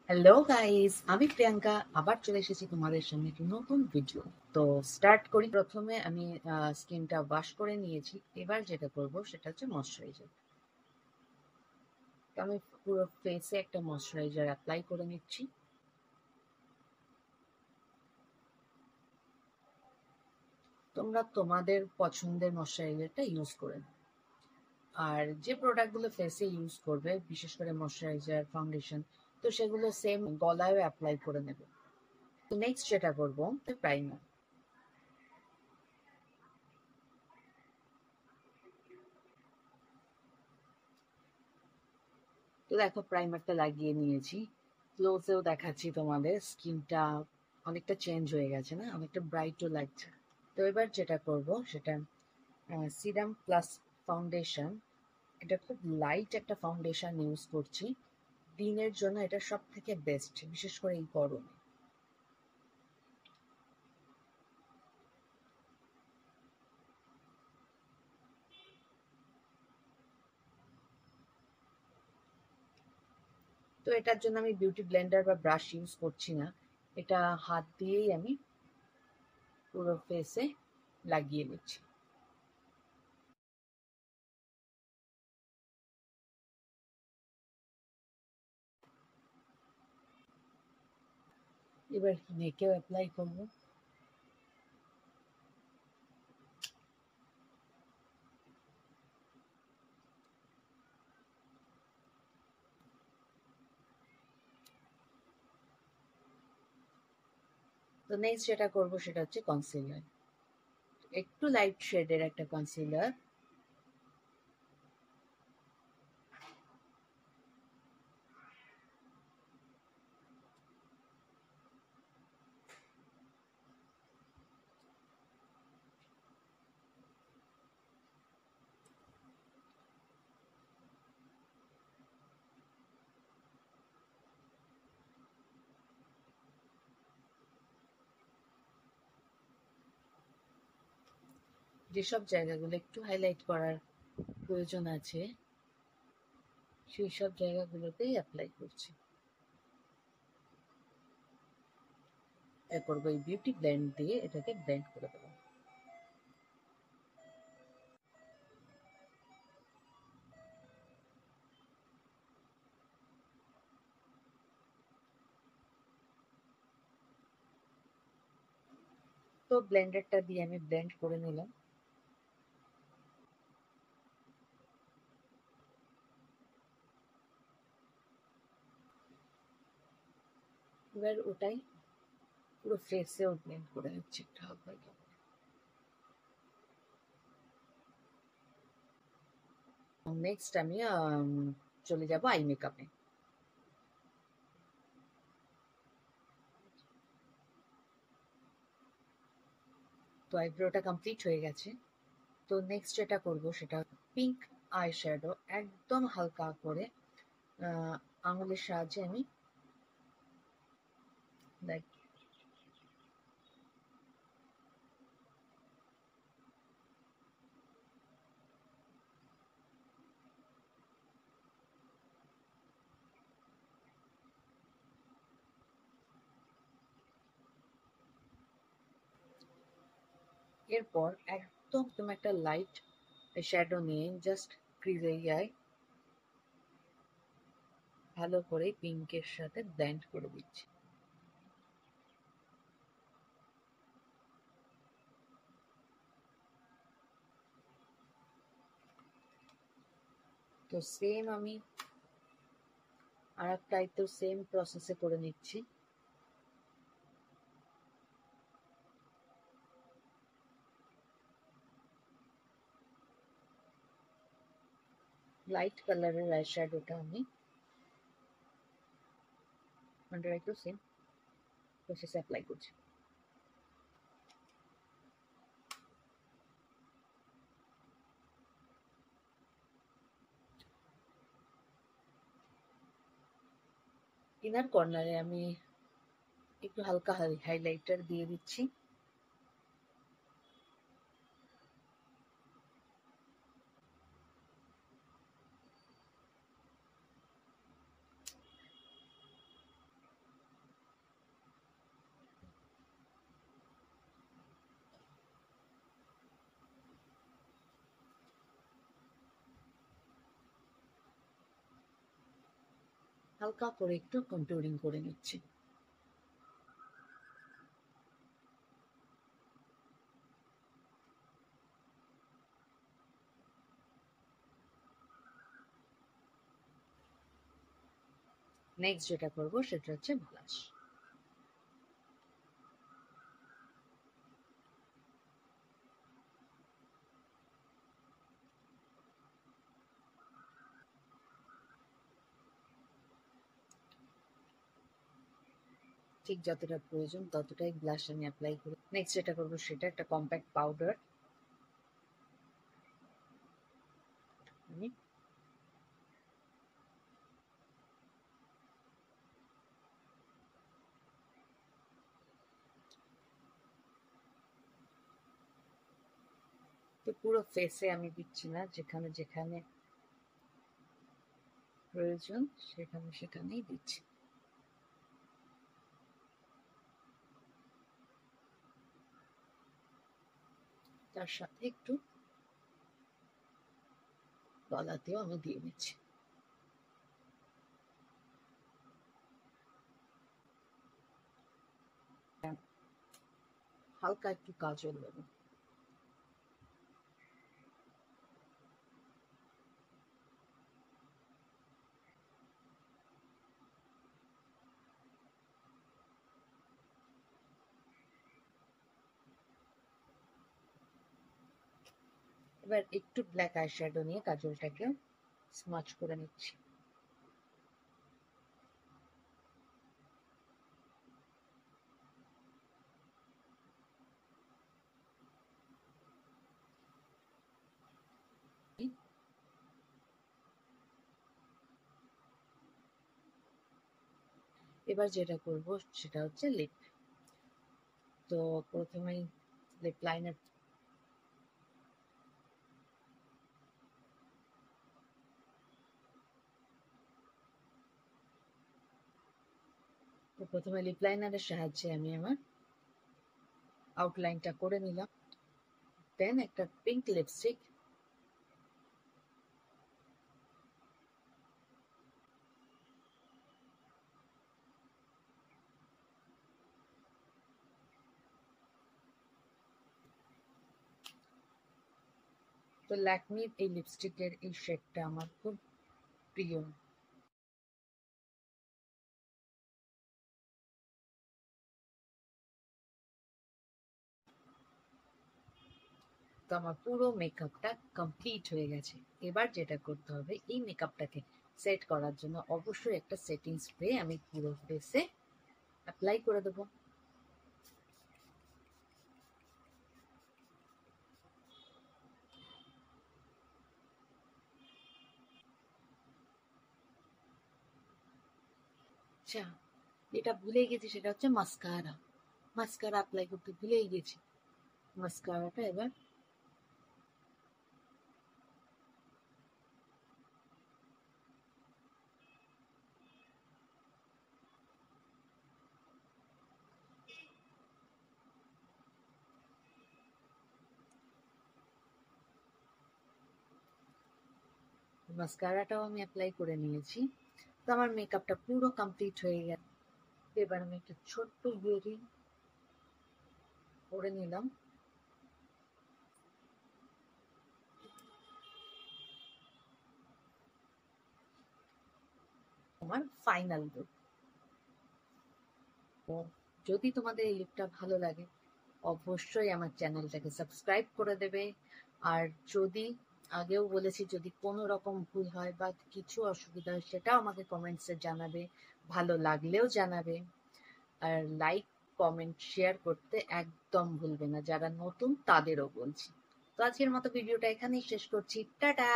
Hello guys, আমি প্রিয়াঙ্কা আবার চলে এসেছি তোমাদের সামনে একটি নতুন ভিডিও। তো স্টার্ট করি। প্রথমে আমি স্কিনটা ওয়াশ করে নিয়েছি। এবার যেটা করব সেটা হচ্ছে ময়শ্চারাইজার। তো আমি পুরো ফেসে একটা ময়শ্চারাইজার অ্যাপ্লাই করে নিচ্ছি। তোমরা তোমাদের পছন্দের ময়শ্চারাইজারটা ইউজ করে নাও। আর যে প্রোডাক্টগুলো ফেসে ইউজ করবে, বিশেষ করে ময়শ্চারাইজার, ফাউন্ডেশন, তো সেগুলো সেম গলায়ও অ্যাপ্লাই করে নেবে। তো নেক্সট যেটা করব প্রাইমার। তো দেখো প্রাইমারটা লাগিয়ে নিয়েছি। ক্লোজেও দেখাচ্ছি তোমাদের, স্কিনটা অনেকটা চেঞ্জ হয়ে গেছে না, অনেকটা ব্রাইটও লাগছে। তো এবার যেটা করব সেটা সিরাম প্লাস ফাউন্ডেশন। এটা খুব লাইট একটা ফাউন্ডেশন ইউজ করছি। দিনের জন্য এটা সব থেকে বেস্ট, বিশেষ করে এই গরমে। তো এটার জন্য আমি বিউটি ব্লেন্ডার বা ব্রাশ ইউজ করছি না, এটা হাত দিয়েই আমি পুরো ফেসে লাগিয়ে নিচ্ছি। এবার নেকেও অ্যাপ্লাই করবো। তো নেক্সট যেটা করব সেটা হচ্ছে কনসিলার। একটু লাইট শেডের একটা কনসিলার। যেসব জায়গাগুলো একটু হাইলাইট করার প্রয়োজন আছে সেই সব জায়গাগুলোতেই অ্যাপ্লাই করছি। এরপর ওই বিউটি ব্লেন্ড দিয়ে এটাকে ব্লেন্ড করে দেবো। তো ব্লেন্ডারটা দিয়ে আমি ব্লেন্ড করে নিলাম। এবার ওটাই পুরো ফেসেও ব্লেন্ড করে নিচ্ছি একটু হালকা হালকা। নেক্সট আমি চলে যাব আই মেকআপে। তো আইব্রোটা কমপ্লিট হয়ে গেছে। তো নেক্সট যেটা করব সেটা পিঙ্ক আই শ্যাডো, একদম হালকা করে আঙুলের সাহায্যে আমি লাইক এরপর একদম তুমি একটা লাইট শ্যাডো নিয়ে জাস্ট ক্রিজ এরিয়ায় ভালো করে পিঙ্কের সাথে ব্লেন্ড করে দিচ্ছি। তো সেম আমি আর একটা তো সেম প্রসেসে করে নিচ্ছি। লাইট কালারের আই শ্যাডোটা আমি আন্ডার আই সেম প্রসেসে অ্যাপ্লাই করছি। ইনার কর্নারে আমি একটু হালকা হাইলাইটার দিয়ে দিচ্ছি। হালকা করে একটু কন্ট্রোলিং করে নিচ্ছি। নেক্সট যেটা করব সেটা হচ্ছে ব্লাশ। ঠিক যতটা প্রয়োজন ততটাই ব্লাশ আমি অ্যাপ্লাই করি। নেক্সট যেটা করবো সেটা একটা কম্প্যাক্ট পাউডার। তো পুরো ফেসে আমি দিচ্ছি না, যেখানে যেখানে প্রয়োজন সেখানে সেখানেই দিচ্ছি। তার সাথে একটু গলাতেও আমি দিয়ে নিচ্ছি। হালকা একটু কাজল দেবো। এবার একটু ব্ল্যাক আইশ্যাডো নিয়ে কাজলটাকে স্মাচ করে নিচ্ছি। এবার যেটা করব সেটা হচ্ছে লিপ। তো প্রথমেই লিপ লাইনার প্রথমে লিপ লাইনারের সাহায্যে আমি আমার আউটলাইনটা করে নিলাম। দেন একটা পিঙ্ক লিপস্টিক তো ল্যাকমির এই লিপস্টিকের এই শেডটা আমার খুব প্রিয়। তো আমার পুরো মেকআপটা কমপ্লিট হয়ে গেছে। এবার যেটা করতে হবে, এই মেকআপটাকে সেট করার জন্য অবশ্যই একটা সেটিং স্প্রে আমি পুরো ফেসে অ্যাপ্লাই করে দেবো। আচ্ছা, যেটা ভুলে গেছি সেটা হচ্ছে মাস্কারা। মাস্কারা অ্যাপ্লাই করতে ভুলেই গেছি। মাস্কারাটা এবার মাস্কারাটাও আমি অ্যাপ্লাই করে নিয়েছি। তো আমার মেকআপটা পুরো কমপ্লিট হয়ে গেছে। এবার আমি একটা ছোট্ট ইয়ারিং পরে নিলাম। আমার ফাইনাল লুক। যদি তোমাদের এই লুকটা ভালো লাগে অবশ্যই আমার চ্যানেলটাকে সাবস্ক্রাইব করে দেবে। আর যদি আগেও বলেছি, যদি কোনো রকম ভুল হয় বা কিছু অসুবিধা হয় সেটাও আমাকে কমেন্টসে জানাবে, ভালো লাগলেও জানাবে। আর লাইক, কমেন্ট, শেয়ার করতে একদম ভুলবে না। যারা নতুন তাদেরও বলছি। তো আজকের মতো ভিডিওটা এখানেই শেষ করছি। টাটা।